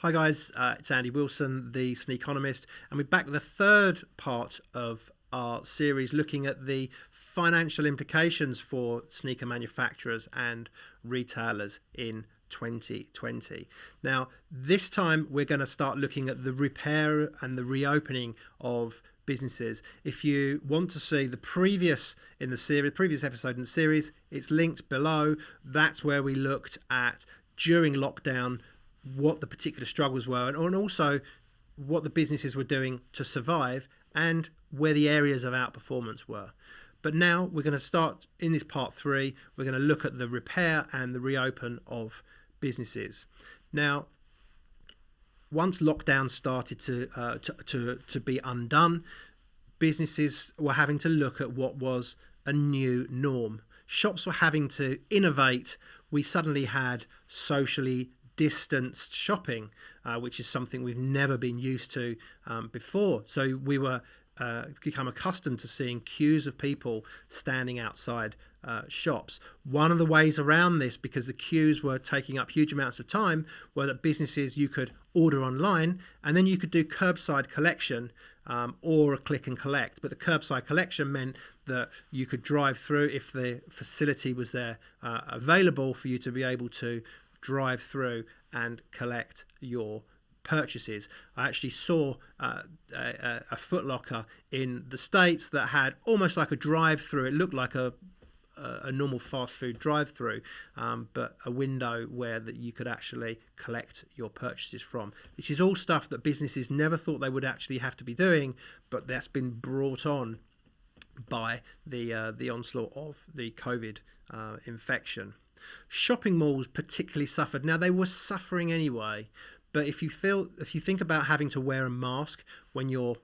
Hi guys, it's Andy Willson, the Sneakonomist, and we're back with the third part of our series looking at the financial implications for sneaker manufacturers and retailers in 2020. Now, this time we're going to start looking at the repair and the reopening of businesses. If you want to see the previous episode in the series, it's linked below. That's where we looked at during lockdown what the particular struggles were and also what the businesses were doing to survive and where the areas of outperformance were. But now we're going to start in this part 3. We're going to look at the repair and the reopen of businesses. Now, once lockdown started to be undone, businesses were having to look at what was a new norm. Shops were having to innovate. We suddenly had socially distanced shopping, which is something we've never been used to before. So we were become accustomed to seeing queues of people standing outside shops. One of the ways around this, because the queues were taking up huge amounts of time, were that businesses, you could order online and then you could do curbside collection or a click and collect. But the curbside collection meant that you could drive through if the facility was there available for you to be able to drive through and collect your purchases. I actually saw a Foot Locker in the States that had almost like a drive-through. It looked like a normal fast food drive-through, but a window where that you could actually collect your purchases from. This is all stuff that businesses never thought they would actually have to be doing, but that's been brought on by the onslaught of the COVID infection. Shopping malls particularly suffered. Now, they were suffering anyway, but if you think about having to wear a mask when you're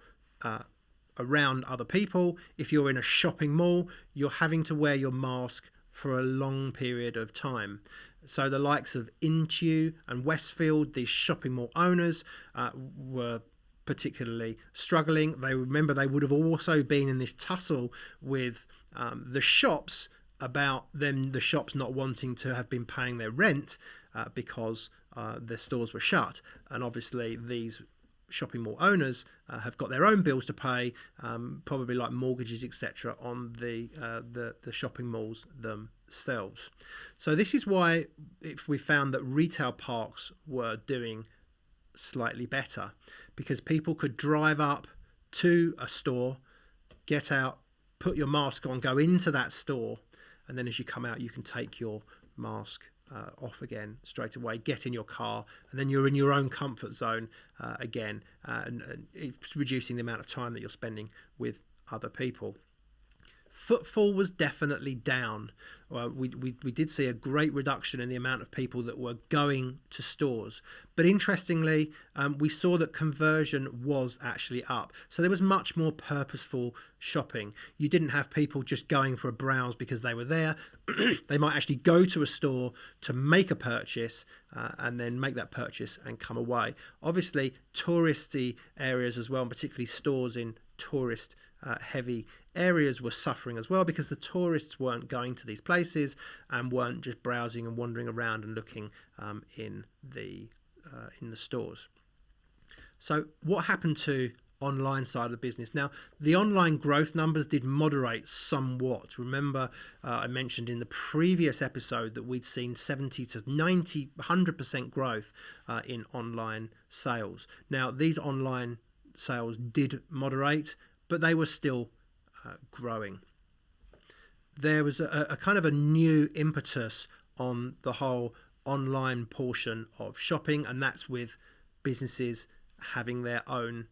around other people, if you're in a shopping mall, you're having to wear your mask for a long period of time. So the likes of Intu and Westfield, these shopping mall owners, were particularly struggling. They would have also been in this tussle with the shops about the shops not wanting to have been paying their rent because their stores were shut. And obviously these shopping mall owners have got their own bills to pay, probably like mortgages, etc., on the shopping malls themselves. So this is why we found that retail parks were doing slightly better, because people could drive up to a store, get out, put your mask on, go into that store, and then as you come out, you can take your mask off again straight away, get in your car, and then you're in your own comfort zone again, and it's reducing the amount of time that you're spending with other people. Footfall was definitely down. We did see a great reduction in the amount of people that were going to stores. But interestingly, we saw that conversion was actually up. So there was much more purposeful shopping. You didn't have people just going for a browse because they were there. They might actually go to a store to make a purchase and then make that purchase and come away. Obviously, touristy areas as well, and particularly stores in tourist heavy areas, were suffering as well, because the tourists weren't going to these places and weren't just browsing and wandering around and looking in the stores. So what happened to online side of the business? Now, the online growth numbers did moderate somewhat. Remember, I mentioned in the previous episode that we'd seen 70 to 90, 100% growth in online sales. Now, these online sales did moderate, but they were still growing. There was a kind of a new impetus on the whole online portion of shopping, and that's with businesses having their own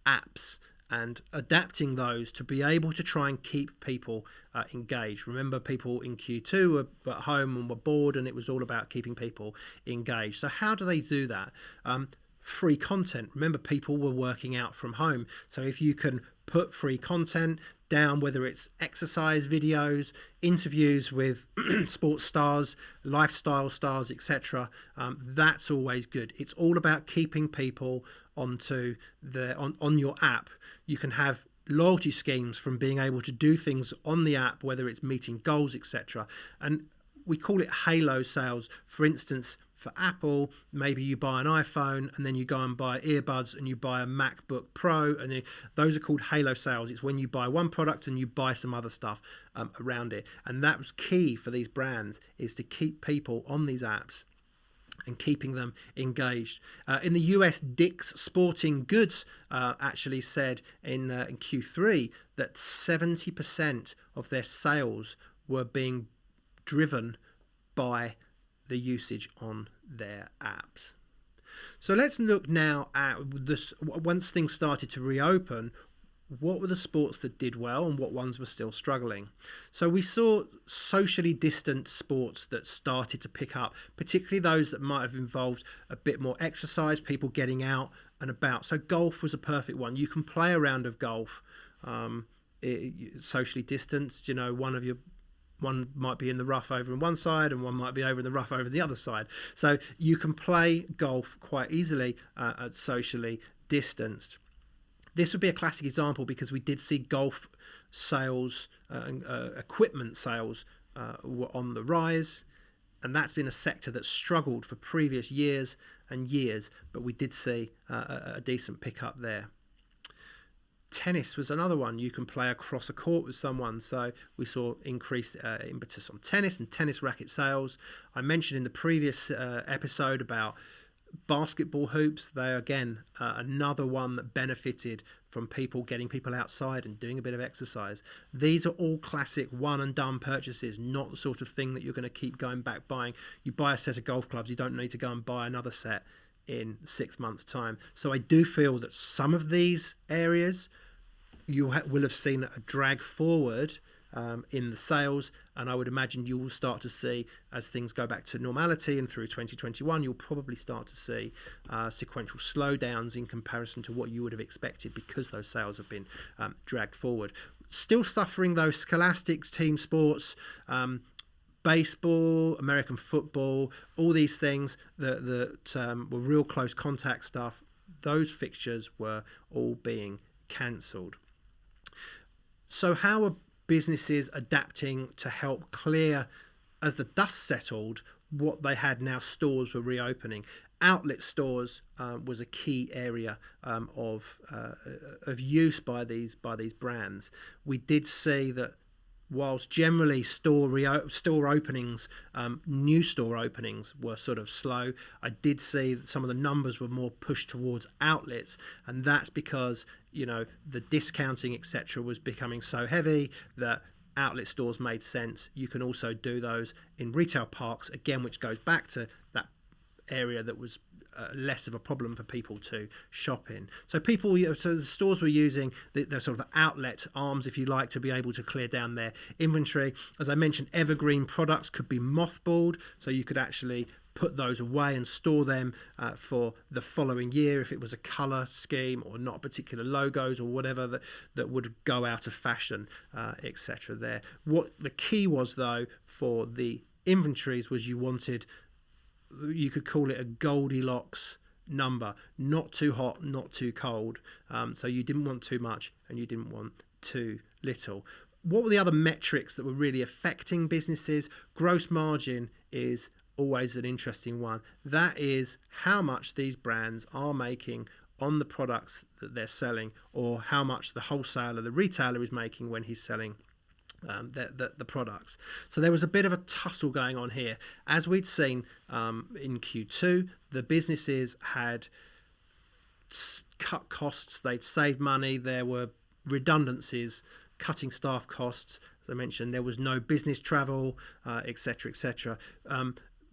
apps and adapting those to be able to try and keep people engaged. Remember, people in Q2 were at home and were bored, and it was all about keeping people engaged. So how do they do that? Free content. Remember, people were working out from home. So if you can put free content down, whether it's exercise videos, interviews with sports stars, lifestyle stars, etc., that's always good. It's all about keeping people onto on your app. You can have loyalty schemes from being able to do things on the app, whether it's meeting goals, etc. And we call it halo sales. For instance, for Apple, maybe you buy an iPhone and then you go and buy earbuds and you buy a MacBook Pro, and then those are called halo sales. It's when you buy one product and you buy some other stuff around it. And that was key for these brands, is to keep people on these apps and keeping them engaged. In the US, Dick's Sporting Goods actually said in Q3 that 70% of their sales were being driven by the usage on their apps. So let's look now at this. Once things started to reopen, what were the sports that did well and what ones were still struggling? So we saw socially distant sports that started to pick up, particularly those that might have involved a bit more exercise, people getting out and about. So golf was a perfect one. You can play a round of golf socially distanced. You know, one might be in the rough over on one side and one might be over in the rough over the other side. So you can play golf quite easily at socially distanced. This would be a classic example because we did see golf sales, equipment sales were on the rise, and that's been a sector that struggled for previous years and years, but we did see a decent pickup there. Tennis was another one. You can play across a court with someone, so we saw increased impetus on tennis and tennis racket sales. I mentioned in the previous episode about basketball hoops. They're again another one that benefited from getting people outside and doing a bit of exercise. These are all classic one and done purchases, not the sort of thing that you're going to keep going back buying. You buy a set of golf clubs, you don't need to go and buy another set in 6 months' time. So I do feel that some of these areas you will have seen a drag forward in the sales, and I would imagine you will start to see, as things go back to normality and through 2021, you'll probably start to see sequential slowdowns in comparison to what you would have expected, because those sales have been dragged forward. Still suffering those scholastics, team sports, baseball, American football, all these things that were real close contact stuff, those fixtures were all being cancelled. So how are businesses adapting to help clear, as the dust settled, what they had now stores were reopening? Outlet stores was a key area of use by these brands. We did see that whilst generally store openings, new store openings were sort of slow, I did see that some of the numbers were more pushed towards outlets, and that's because, you know, the discounting, etc., was becoming so heavy that outlet stores made sense. You can also do those in retail parks, again, which goes back to that area that was less of a problem for people to shop in. So the stores were using the sort of outlet arms, if you like, to be able to clear down their inventory. As I mentioned, evergreen products could be mothballed, so you could actually put those away and store them for the following year if it was a colour scheme or not particular logos or whatever that would go out of fashion, etc. there. What the key was, though, for the inventories was you could call it a Goldilocks number, not too hot, not too cold. So you didn't want too much and you didn't want too little. What were the other metrics that were really affecting businesses? Gross margin is always an interesting one. That is how much these brands are making on the products that they're selling, or how much the wholesaler, the retailer, is making when he's selling the products. So there was a bit of a tussle going on here. As we'd seen in Q2, the businesses had cut costs, they'd saved money, there were redundancies, cutting staff costs. As I mentioned, there was no business travel, etc., etc.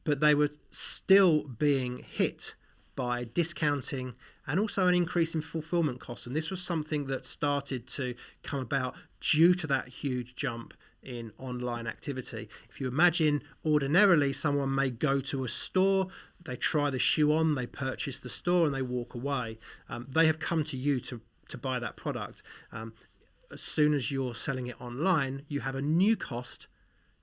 But they were still being hit by discounting and also an increase in fulfillment costs. And this was something that started to come about due to that huge jump in online activity. If you imagine, ordinarily someone may go to a store, they try the shoe on, they purchase the store and they walk away. They have come to you to buy that product. As soon as you're selling it online, you have a new cost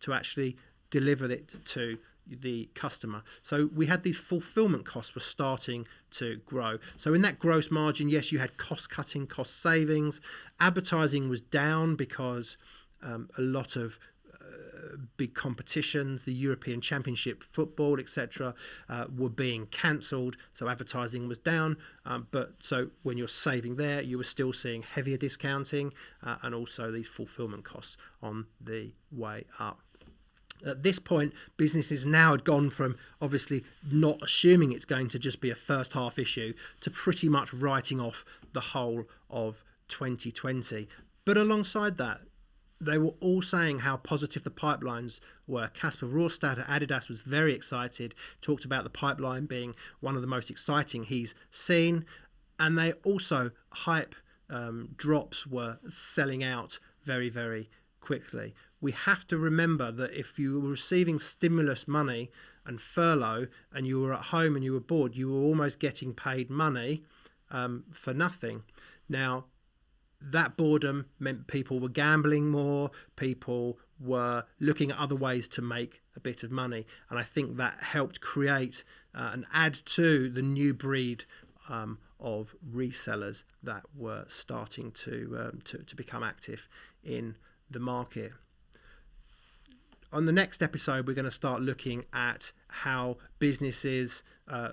to actually deliver it to the customer. So we had these fulfillment costs were starting to grow. So in that gross margin, yes, you had cost cutting, cost savings. Advertising was down because a lot of big competitions, the European Championship football, etc., were being cancelled, so advertising was down. But so when you're saving there, you were still seeing heavier discounting and also these fulfillment costs on the way up. At this point, businesses now had gone from obviously not assuming it's going to just be a first half issue to pretty much writing off the whole of 2020. But alongside that, they were all saying how positive the pipelines were. Kasper Rohrstad at Adidas was very excited, talked about the pipeline being one of the most exciting he's seen. And they also, hype drops were selling out very, very quickly. We have to remember that if you were receiving stimulus money and furlough and you were at home and you were bored, you were almost getting paid money for nothing. Now, that boredom meant people were gambling more, people were looking at other ways to make a bit of money. And I think that helped create and add to the new breed of resellers that were starting to become active in the market. On the next episode, we're going to start looking at how businesses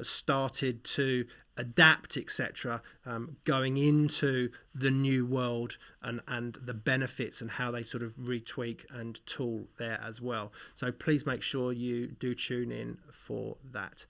started to adapt, etc., going into the new world and the benefits and how they sort of retweak and tool there as well. So please make sure you do tune in for that.